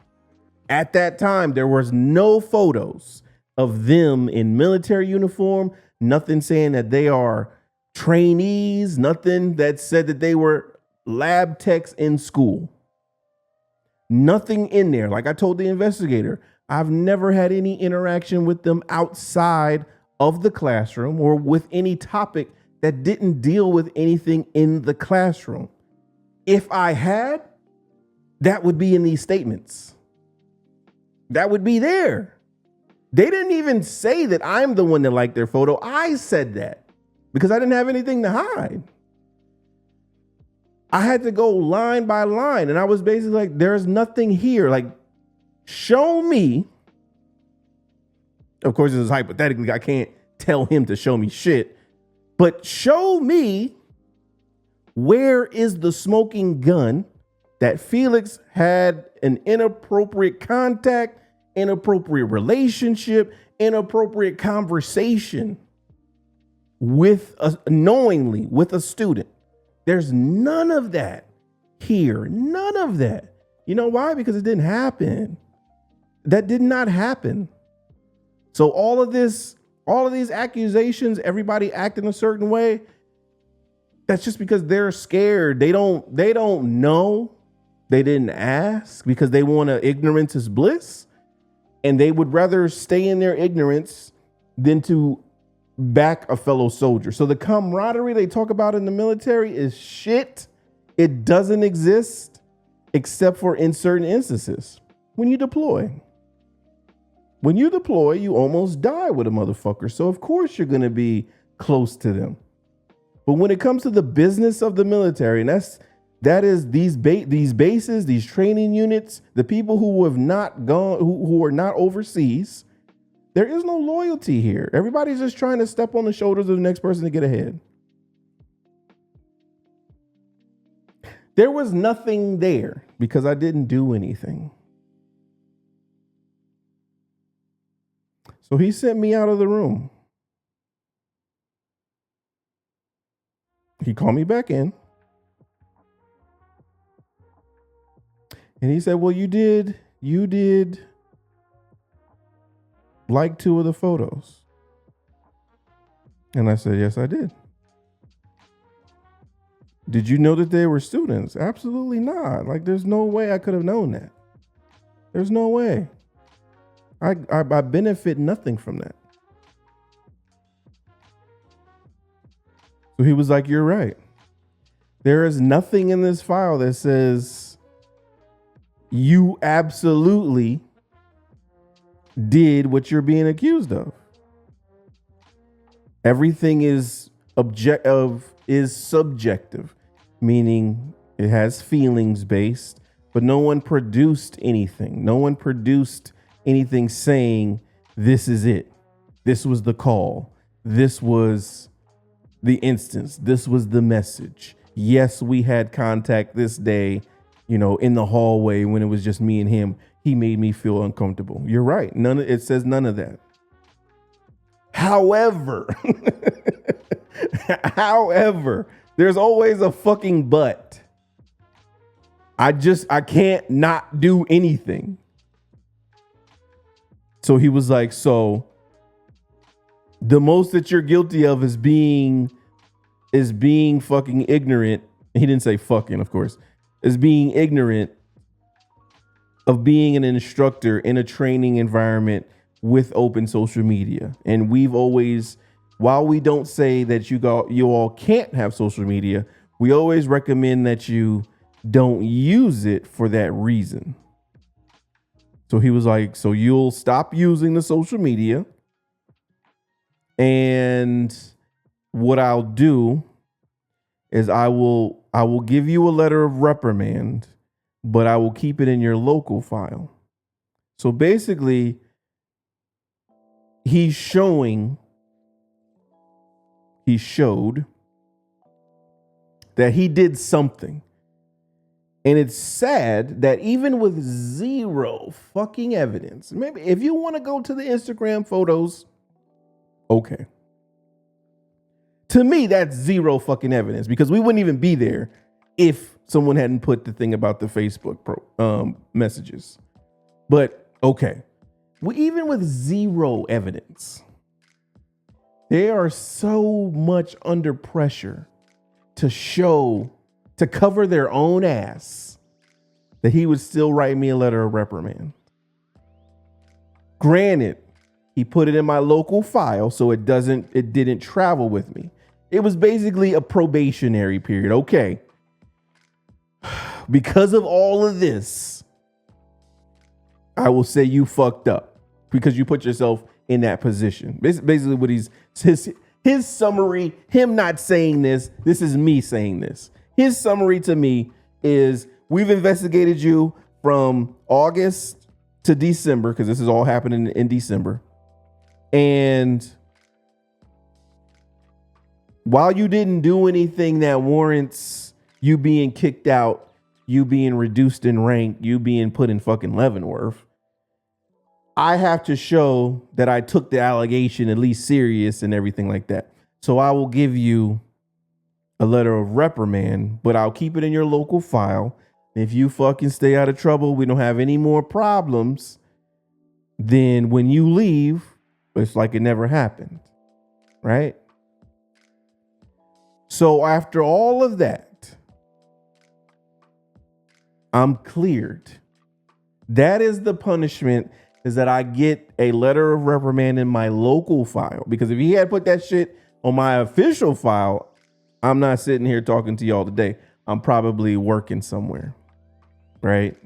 At that time, there was no photos of them in military uniform, nothing saying that they are trainees, nothing that said that they were lab techs in school. Nothing in there. Like I told the investigator, I've never had any interaction with them outside of the classroom or with any topic that didn't deal with anything in the classroom. If I had, that would be in these statements. That would be there. They didn't even say that I'm the one that liked their photo. I said that because I didn't have anything to hide. I had to go line by line. And I was basically like, there's nothing here. Like, show me. Of course, this is hypothetically. I can't tell him to show me shit. But show me where is the smoking gun that Felix had an inappropriate contact, inappropriate relationship, inappropriate conversation with knowingly with a student. There's none of that here. None of that. You know why? Because it didn't happen. That did not happen. So all of these accusations, everybody acting a certain way, that's just because they're scared. They don't know. They didn't ask because they want to ignorance is bliss. And they would rather stay in their ignorance than to back a fellow soldier. So the camaraderie they talk about in the military is shit. It doesn't exist except for in certain instances. When you deploy, you almost die with a motherfucker. So of course you're going to be close to them. But when it comes to the business of the military, and that is these bases, these training units, the people who have not gone, who are not overseas, there is no loyalty here. Everybody's just trying to step on the shoulders of the next person to get ahead. There was nothing there because I didn't do anything. So he sent me out of the room. He called me back in. And he said, well, you did like 2 of the photos. And I said, yes, I did. Did you know that they were students? Absolutely not. Like, there's no way I could have known that. There's no way. I benefit nothing from that. So he was like, you're right. There is nothing in this file that says you absolutely did what you're being accused of. Everything is subjective, meaning it has feelings based, but no one produced anything. No one produced anything saying this is it. This was the call. This was the instance. This was the message. Yes, we had contact this day. in the hallway when it was just me and him, he made me feel uncomfortable. You're right. It says none of that. However, there's always a fucking but. I can't not do anything. So he was like, so the most that you're guilty of is being fucking ignorant. He didn't say fucking, of course. Is being ignorant of being an instructor in a training environment with open social media. And we've always, while we don't say that you all can't have social media, we always recommend that you don't use it for that reason. So he was like, so you'll stop using the social media, and what I'll do is I will give you a letter of reprimand, but I will keep it in your local file. So basically, he showed that he did something. And it's sad that even with zero fucking evidence, maybe if you want to go to the Instagram photos, okay. To me, that's zero fucking evidence, because we wouldn't even be there if someone hadn't put the thing about the Facebook messages. But okay, even with zero evidence, they are so much under pressure to cover their own ass that he would still write me a letter of reprimand. Granted, he put it in my local file, so it didn't travel with me. It was basically a probationary period. Okay. Because of all of this, I will say you fucked up because you put yourself in that position. Basically what his summary, him not saying this is me saying this. His summary to me is, we've investigated you from August to December, because this is all happening in December. And while you didn't do anything that warrants you being kicked out, you being reduced in rank, you being put in fucking Leavenworth, I have to show that I took the allegation at least serious and everything like that. So I will give you a letter of reprimand, but I'll keep it in your local file. If you fucking stay out of trouble, we don't have any more problems, then when you leave, it's like it never happened, right? So after all of that, I'm cleared. That is the punishment, is that I get a letter of reprimand in my local file. Because if he had put that shit on my official file, I'm not sitting here talking to y'all today. I'm probably working somewhere, right?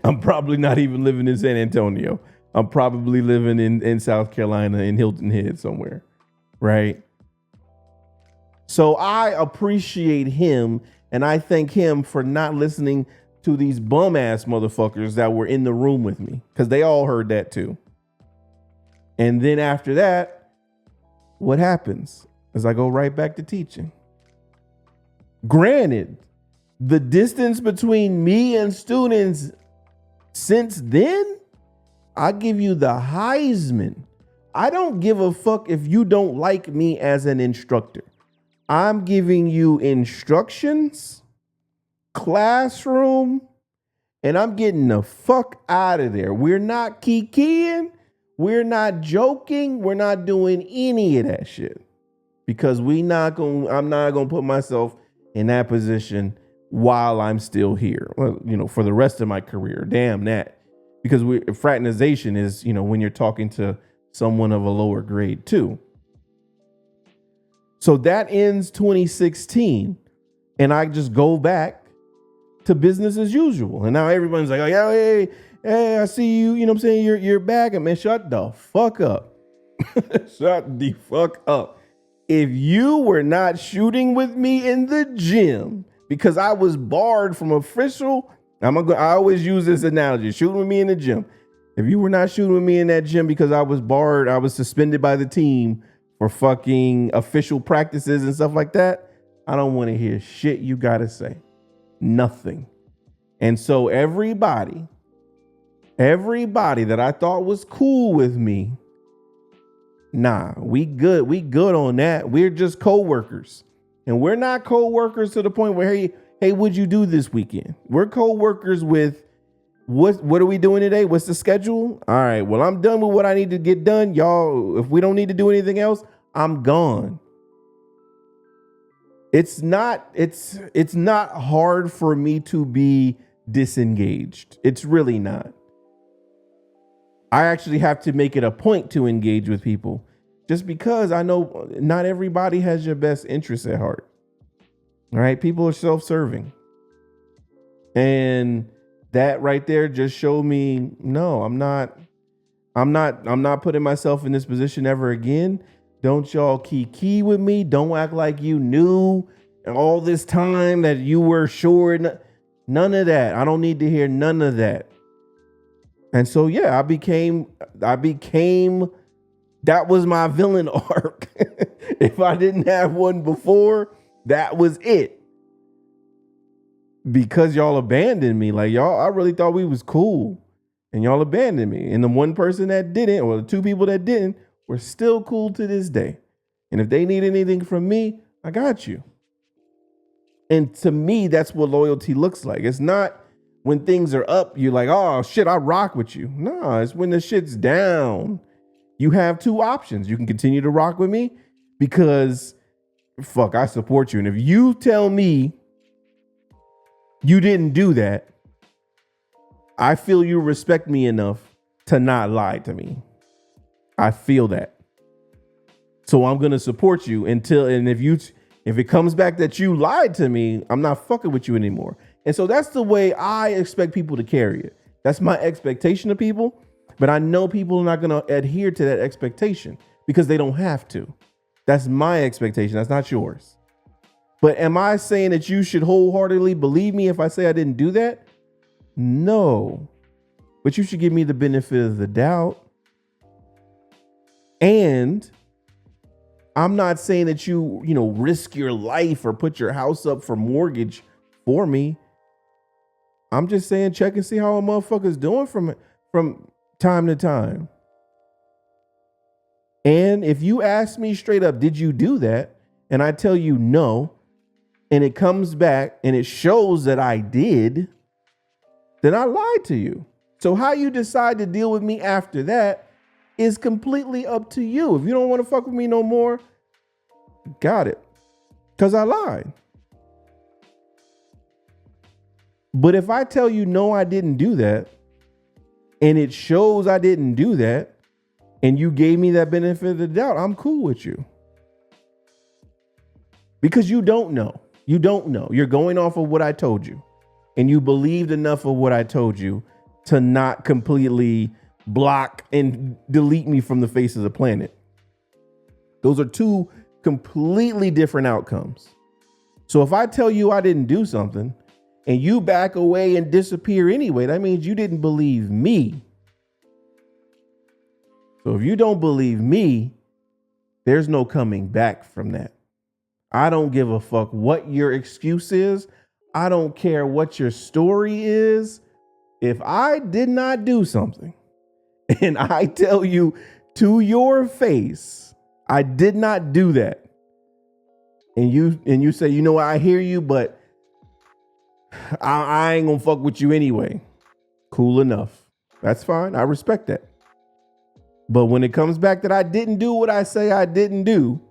I'm probably not even living in San Antonio. I'm probably living in South Carolina, in Hilton Head somewhere, right? So I appreciate him, and I thank him for not listening to these bum ass motherfuckers that were in the room with me, because they all heard that too. And then after that, what happens is I go right back to teaching. Granted, the distance between me and students since then, I give you the Heisman. I don't give a fuck if you don't like me as an instructor. I'm giving you instructions, classroom, and I'm getting the fuck out of there. We're not kikiing. We're not joking. We're not doing any of that shit, because I'm not going to put myself in that position while I'm still here. Well, for the rest of my career. Damn that. Because fraternization is, when you're talking to someone of a lower grade too. So that ends 2016, and I just go back to business as usual. And now everyone's like, oh yeah, hey, I see you. You know what I'm saying? You're back. And man, shut the fuck up. Shut the fuck up. If you were not shooting with me in the gym because I was barred from official, I always use this analogy, shooting with me in the gym. If you were not shooting with me in that gym because I was barred, I was suspended by the team for fucking official practices and stuff like that, I don't want to hear shit you got to say. Nothing. And so everybody that I thought was cool with me, nah, we good. We good on that. We're just co-workers. And we're not co-workers to the point where, hey, what'd you do this weekend? We're co-workers with what are we doing today? What's the schedule? All right, well, I'm done with what I need to get done. Y'all, if we don't need to do anything else, I'm gone. It's not hard for me to be disengaged. It's really not. I actually have to make it a point to engage with people just because I know not everybody has your best interests at heart. All right. People are self-serving. And that right there just showed me, no, I'm not putting myself in this position ever again. Don't y'all key with me. Don't act like you knew all this time that you were sure. None of that. I don't need to hear none of that. And so, yeah, I became, that was my villain arc. If I didn't have one before, that was it. Because y'all abandoned me. Like, y'all, I really thought we was cool. And y'all abandoned me. And the one person that didn't, or the two people that didn't, were still cool to this day. And if they need anything from me, I got you. And to me, that's what loyalty looks like. It's not when things are up, you're like, oh, shit, I rock with you. No, it's when the shit's down. You have two options. You can continue to rock with me because, fuck, I support you. And if you tell me you didn't do that, I feel you respect me enough to not lie to me. I feel that. So I'm going to support you until, and if it comes back that you lied to me, I'm not fucking with you anymore. And so that's the way I expect people to carry it. That's my expectation of people. But I know people are not going to adhere to that expectation because they don't have to. That's my expectation. That's not yours. But am I saying that you should wholeheartedly believe me if I say I didn't do that? No. But you should give me the benefit of the doubt. And I'm not saying that you risk your life or put your house up for mortgage for me. I'm just saying check and see how a motherfucker's doing from time to time. And if you ask me straight up, did you do that? And I tell you no, and it comes back and it shows that I did, then I lied to you. So how you decide to deal with me after that is completely up to you. If you don't want to fuck with me no more, got it. Because I lied. But if I tell you, no, I didn't do that, and it shows I didn't do that, and you gave me that benefit of the doubt, I'm cool with you. Because you don't know. You don't know. You're going off of what I told you. And you believed enough of what I told you to not completely block and delete me from the face of the planet. Those are two completely different outcomes. So if I tell you I didn't do something and you back away and disappear anyway, that means you didn't believe me. So if you don't believe me, there's no coming back from that. I don't give a fuck what your excuse is. I don't care what your story is. If I did not do something and I tell you to your face, I did not do that. And you say, you know what, I hear you, but I ain't gonna fuck with you anyway. Cool enough. That's fine. I respect that. But when it comes back that I didn't do what I say I didn't do,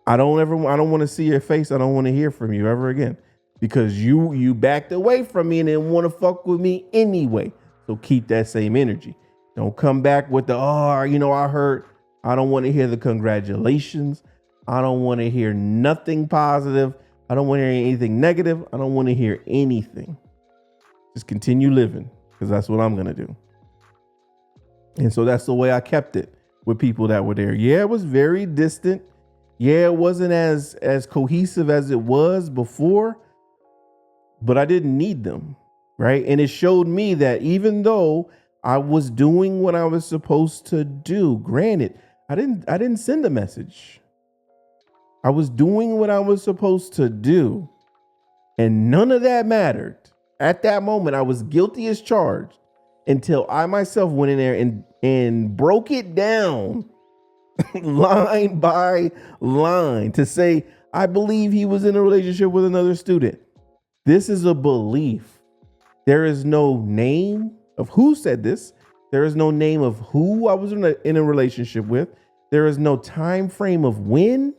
I don't want to see your face. I don't want to hear from you ever again because you backed away from me and didn't want to fuck with me anyway. So keep that same energy. Don't come back with the, I heard. I don't want to hear the congratulations. I don't want to hear nothing positive. I don't want to hear anything negative. I don't want to hear anything. Just continue living because that's what I'm going to do. And so that's the way I kept it with people that were there. Yeah, it was very distant. Yeah, it wasn't as cohesive as it was before, but I didn't need them, right? And it showed me that even though I was doing what I was supposed to do, granted, I didn't send a message. I was doing what I was supposed to do. And none of that mattered. At that moment, I was guilty as charged until I myself went in there and broke it down line by line to say, I believe he was in a relationship with another student. This is a belief. There is no name of who said this. There is no name of who I was in a relationship with. There is no time frame of when,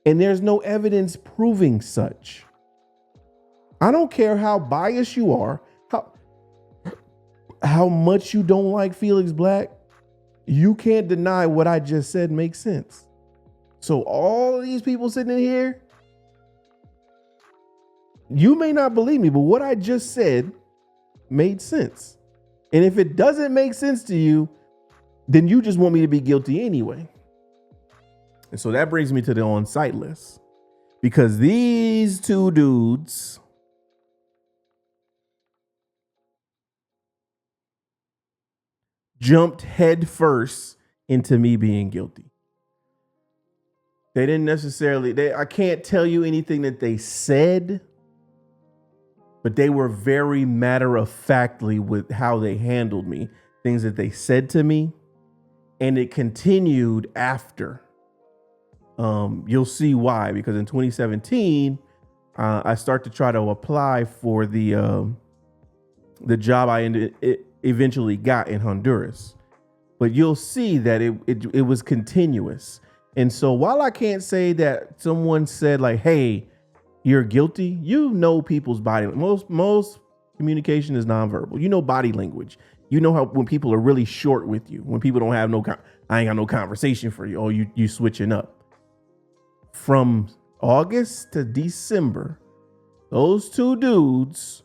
and there's no evidence proving such. I don't care how biased you are, how much you don't like Felix Black. You can't deny what I just said makes sense. So all of these people sitting in here, you may not believe me, but what I just said made sense. And if it doesn't make sense to you, then you just want me to be guilty anyway. And so that brings me to the on-site list, because these two dudes jumped head first into me being guilty. They didn't necessarily, I can't tell you anything that they said, but they were very matter-of-factly with how they handled me, things that they said to me, and it continued after. You'll see why, because in 2017, I start to try to apply for the job I eventually got in Honduras, but you'll see that it was continuous. And so while I can't say that someone said like, hey, you're guilty, you know people's body. Most communication is nonverbal. You know body language. You know how when people are really short with you, when people don't have I ain't got no conversation for you. Oh, you switching up. From August to December, those two dudes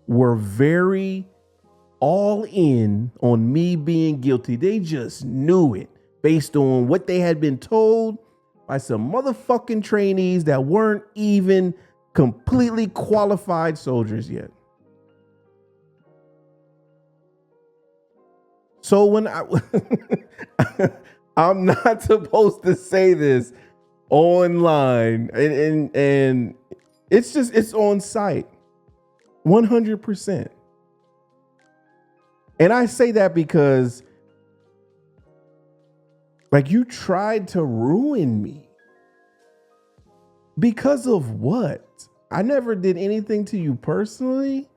were very all in on me being guilty. They just knew it based on what they had been told by some motherfucking trainees that weren't even completely qualified soldiers yet. So when I'm not supposed to say this online, and it's on site 100%. And I say that because like you tried to ruin me. Because of what? I never did anything to you personally.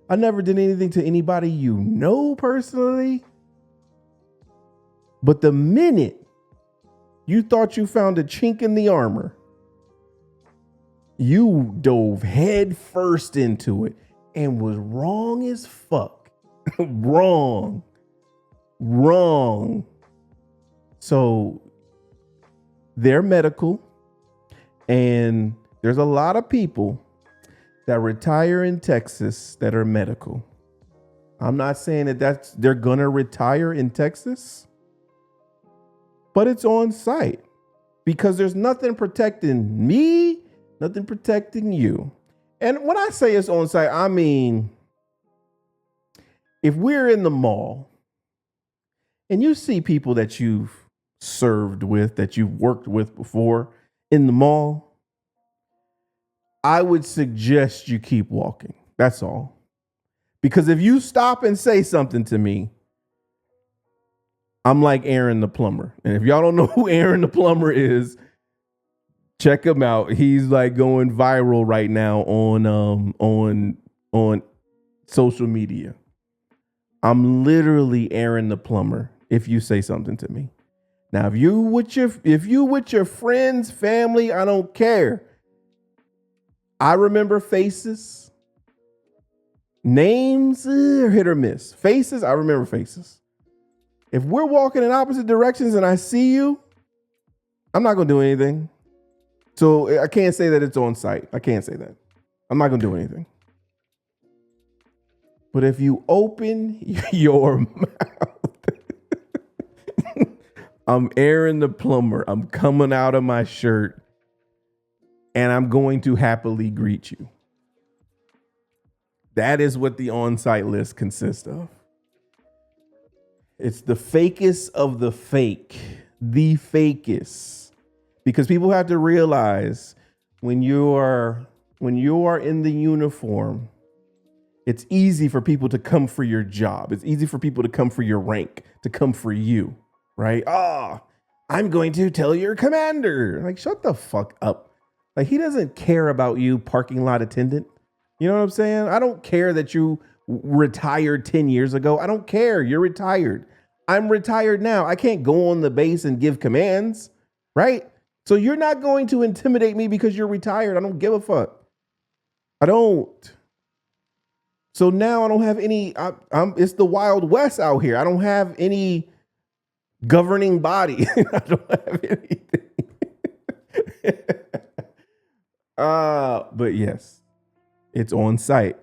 I never did anything to anybody you know personally. But the minute you thought you found a chink in the armor, you dove head first into it and was wrong as fuck. Wrong. So they're medical, and there's a lot of people that retire in Texas that are medical. I'm not saying that they're gonna retire in Texas, but it's on site because there's nothing protecting me, nothing protecting you. And when I say it's on site, I mean, if we're in the mall and you see people that you've served with, that you've worked with before in the mall, I would suggest you keep walking. That's all. Because if you stop and say something to me, I'm like Aaron the plumber. And if y'all don't know who Aaron the plumber is, check him out. He's like going viral right now on social media. I'm literally Aaron the plumber if you say something to me. Now, if you with your friends, family, I don't care. I remember faces. Names, hit or miss. Faces, I remember faces. If we're walking in opposite directions and I see you, I'm not going to do anything. So I can't say that it's on site. I can't say that. I'm not going to do anything. But if you open your mouth, I'm Aaron the plumber. I'm coming out of my shirt and I'm going to happily greet you. That is what the on-site list consists of. It's the fakest of the fake, the fakest. Because people have to realize when you are when you are in the uniform, it's easy for people to come for your job. It's easy for people to come for your rank, to come for you, right? I'm going to tell your commander. Like, shut the fuck up. Like, he doesn't care about you, parking lot attendant. You know what I'm saying? I don't care that you retired 10 years ago. I don't care. You're retired. I'm retired now. I can't go on the base and give commands, right? So you're not going to intimidate me because you're retired. I don't give a fuck. I don't. So now I don't have any, it's the Wild West out here. I don't have any governing body. I don't have anything. But yes, it's on site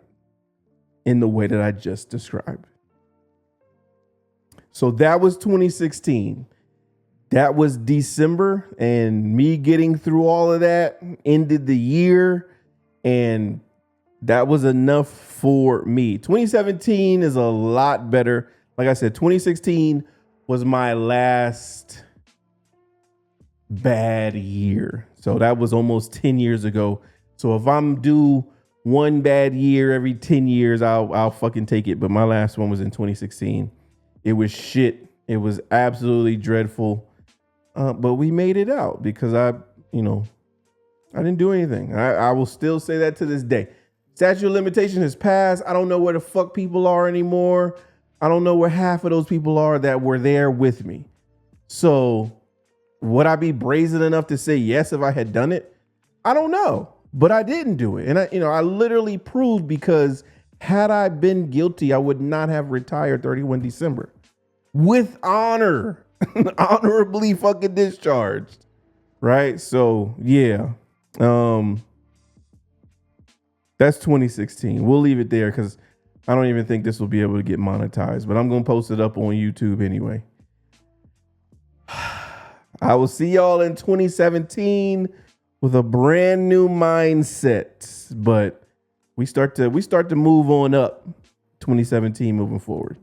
in the way that I just described. So that was 2016. That was December, and me getting through all of that ended the year, and that was enough for me. 2017 is a lot better. Like I said, 2016 was my last bad year. So that was almost 10 years ago. So if I'm due one bad year every 10 years, I'll fucking take it. But my last one was in 2016. It was shit. It was absolutely dreadful. But we made it out because I didn't do anything. I will still say that to this day. Statute of limitation has passed. I don't know where the fuck people are anymore. I don't know where half of those people are that were there with me. So would I be brazen enough to say yes if I had done it? I don't know, but I didn't do it. And I literally proved, because had I been guilty, I would not have retired 31 December with honor, honorably fucking discharged. Right. So yeah. That's 2016. We'll leave it there because I don't even think this will be able to get monetized, but I'm going to post it up on YouTube anyway. I will see y'all in 2017 with a brand new mindset, but we start to move on up 2017 moving forward.